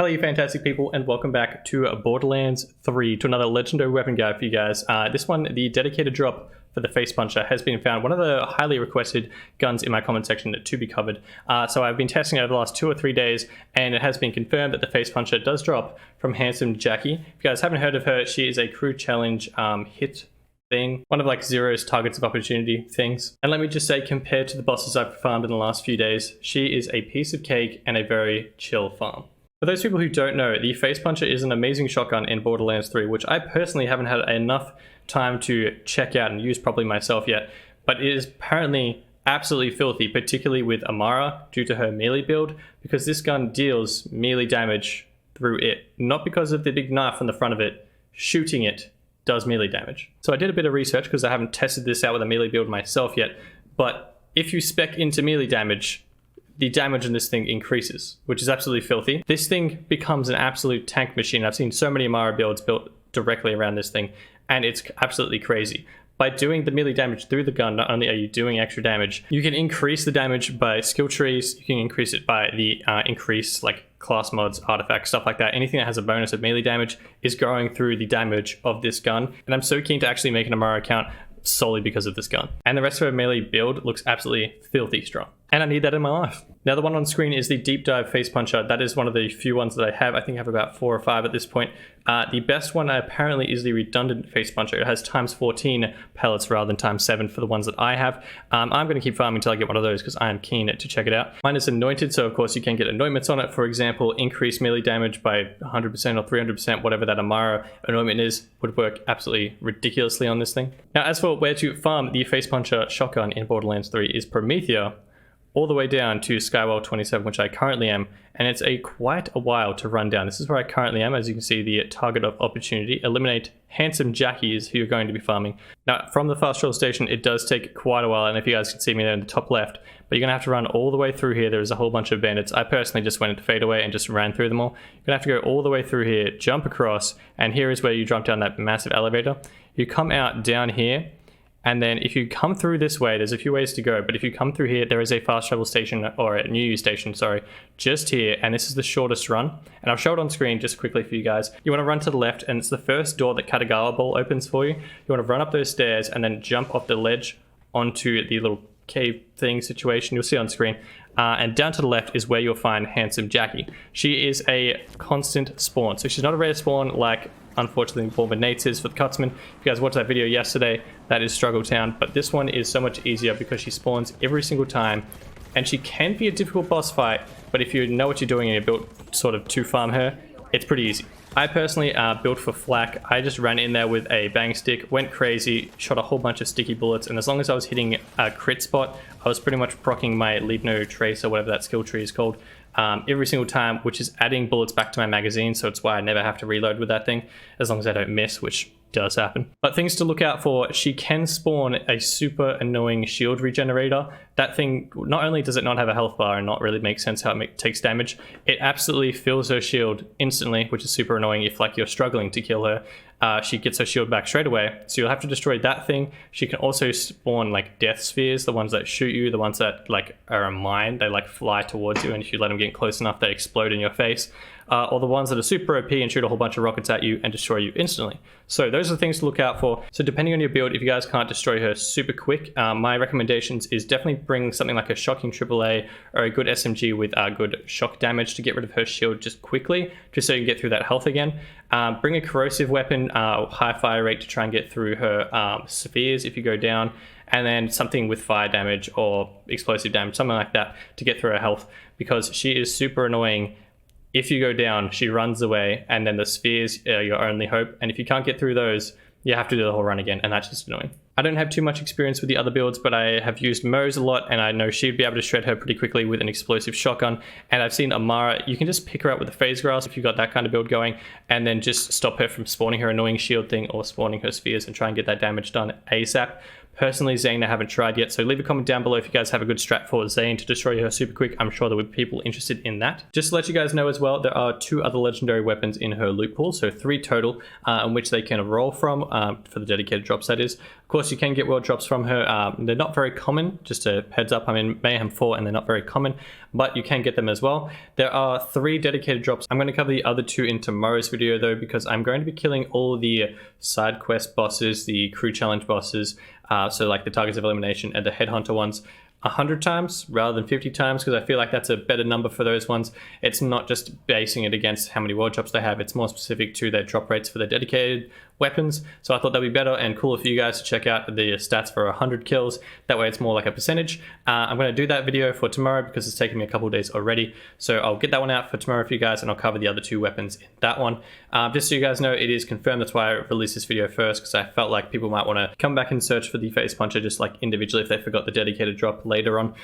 Hello you fantastic people, and welcome back to Borderlands 3, to another legendary weapon guide for you guys. This one, the dedicated drop for the Face Puncher, has been found. One of the highly requested guns in my comment section to be covered. So I've been testing it over the last 2 or 3 days, and it has been confirmed that the Face Puncher does drop from Handsome Jackie. If you guys haven't heard of her, she is a crew challenge hit thing, one of like Zero's targets of opportunity things. And let me just say, compared to the bosses I've farmed in the last few days, she is a piece of cake and a very chill farm. For those people who don't know, the Face Puncher is an amazing shotgun in Borderlands 3, which I personally haven't had enough time to check out and use properly myself yet, but it is apparently absolutely filthy, particularly with Amara due to her melee build, because this gun deals melee damage through it, not because of the big knife on the front of it. Shooting it does melee damage. So I did a bit of research because I haven't tested this out with a melee build myself yet, but if you spec into melee damage, the damage in this thing increases, which is absolutely filthy. This thing becomes an absolute tank machine. I've seen so many Amara builds built directly around this thing, and it's absolutely crazy. By doing the melee damage through the gun, not only are you doing extra damage, you can increase the damage by skill trees, you can increase it by the increase like class mods, artifacts, stuff like that. Anything that has a bonus of melee damage is going through the damage of this gun. And I'm so keen to actually make an Amara account solely because of this gun. And the rest of her melee build looks absolutely filthy strong, and I need that in my life. Now the one on screen is the Deep Dive Face Puncher. That is one of the few ones that I have. I think I have about 4 or 5 at this point. The best one apparently is the Redundant Face Puncher. It has times 14 pellets rather than times 7 for the ones that I have. I'm going to keep farming until I get one of those because I am keen to check it out. Mine is anointed, so of course you can get anointments on it. For example, increase melee damage by 100% or 300%, whatever that Amara anointment is, would work absolutely ridiculously on this thing. Now as for where to farm the Face Puncher shotgun in Borderlands 3 is Promethea, all the way down to Skywell 27, which I currently am, and it's quite a while to run down. This is where I currently am. As you can see, the target of opportunity. Eliminate Handsome Jackie is who you're going to be farming. Now, from the fast travel station, it does take quite a while, and if you guys can see me there in the top left, but you're going to have to run all the way through here. There's a whole bunch of bandits. I personally just went into fadeaway and just ran through them all. You're going to have to go all the way through here, jump across, and here is where you jump down that massive elevator. You come out down here, and then if you come through this way, there's a few ways to go, but if you come through here, there is a fast travel station, or a new station, sorry, just here, and this is the shortest run. And I'll show it on screen just quickly for you guys. You want to run to the left, and it's the first door that Katagawa Ball opens for you. You want to run up those stairs and then jump off the ledge onto the little cave thing situation you'll see on screen. And down to the left is where you'll find Handsome Jackie. She is a constant spawn, so she's not a rare spawn like unfortunately Borba Nates is for the Cutsman. If you guys watched that video yesterday, that is Struggle Town, but this one is so much easier because she spawns every single time, and she can be a difficult boss fight, but if you know what you're doing and you're built sort of to farm her, it's pretty easy. I personally built for flak. I just ran in there with a bang stick, went crazy, shot a whole bunch of sticky bullets, and as long as I was hitting a crit spot, I was pretty much proccing my Leave No Trace, or whatever that skill tree is called, every single time, which is adding bullets back to my magazine, so it's why I never have to reload with that thing, as long as I don't miss, which does happen. But things to look out for: she can spawn a super annoying shield regenerator. That thing, not only does it not have a health bar and not really make sense how it takes damage, it absolutely fills her shield instantly, which is super annoying if like you're struggling to kill her. She gets her shield back straight away, so you'll have to destroy that thing. She can also spawn like death spheres, the ones that shoot you, the ones that like are a mine. They like fly towards you, and if you let them get close enough, they explode in your face. Or the ones that are super OP and shoot a whole bunch of rockets at you and destroy you instantly. So those are the things to look out for. So depending on your build, if you guys can't destroy her super quick, my recommendations is definitely bring something like a shocking AAA or a good SMG with good shock damage to get rid of her shield just quickly, just so you can get through that health again. Bring a corrosive weapon, high fire rate to try and get through her spheres if you go down, and then something with fire damage or explosive damage, something like that to get through her health, because she is super annoying. If you go down, she runs away, and then the spheres are your only hope, and if you can't get through those, you have to do the whole run again, and that's just annoying. I don't have too much experience with the other builds, but I have used Moze a lot, and I know she'd be able to shred her pretty quickly with an explosive shotgun. And I've seen Amara, you can just pick her up with a phase grasp if you've got that kind of build going, and then just stop her from spawning her annoying shield thing or spawning her spheres and try and get that damage done ASAP. Personally, Zane I haven't tried yet, so leave a comment down below if you guys have a good strat for Zane to destroy her super quick. I'm sure there will be people interested in that. Just to let you guys know as well, there are 2 other legendary weapons in her loot pool, so 3 total, in which they can roll from for the dedicated drops, that is. Of course, you can get world drops from her. They're not very common, just a heads up. I'm in Mayhem 4 and they're not very common, but you can get them as well. There are 3 dedicated drops. I'm going to cover the other 2 in tomorrow's video though, because I'm going to be killing all the side quest bosses, the crew challenge bosses, so like the targets of elimination and the headhunter ones, 100 times rather than 50 times, because I feel like that's a better number for those ones. It's not just basing it against how many world drops they have, it's more specific to their drop rates for their dedicated weapons. So I thought that'd be better and cooler for you guys to check out the stats for 100 kills. That way it's more like a percentage. I'm going to do that video for tomorrow because it's taken me a couple of days already. So I'll get that one out for tomorrow for you guys, and I'll cover the other 2 weapons in that one. Just so you guys know, it is confirmed. That's why I released this video first, because I felt like people might want to come back and search for the face puncher just like individually if they forgot the dedicated drop later on.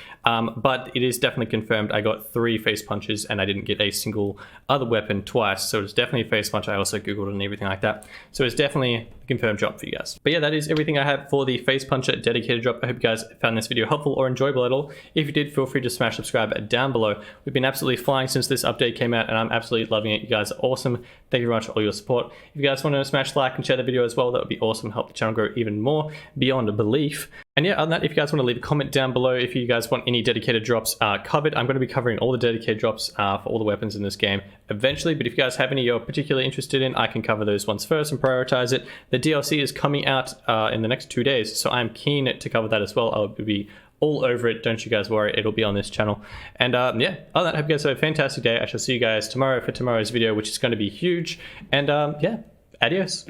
But it is definitely confirmed. I got 3 face punches and I didn't get a single other weapon twice. So it's definitely a face punch. I also Googled and everything like that. So it's definitely a confirmed drop for you guys. But yeah, that is everything I have for the face puncher dedicated drop. I hope you guys found this video helpful or enjoyable at all. If you did, feel free to smash subscribe down below. We've been absolutely flying since this update came out and I'm absolutely loving it. You guys are awesome. Thank you very much for all your support. If you guys want to smash like and share the video as well, that would be awesome. Help the channel grow even more beyond belief. And yeah, other than that, if you guys want to leave a comment down below if you guys want any dedicated drops covered, I'm going to be covering all the dedicated drops for all the weapons in this game eventually. But if you guys have any you're particularly interested in, I can cover those ones first and prioritize it. The DLC is coming out in the next 2 days, so I'm keen to cover that as well. I'll be all over it, don't you guys worry, it'll be on this channel. And yeah, other than that, I hope you guys have a fantastic day. I shall see you guys tomorrow for tomorrow's video, which is going to be huge. And yeah, adios.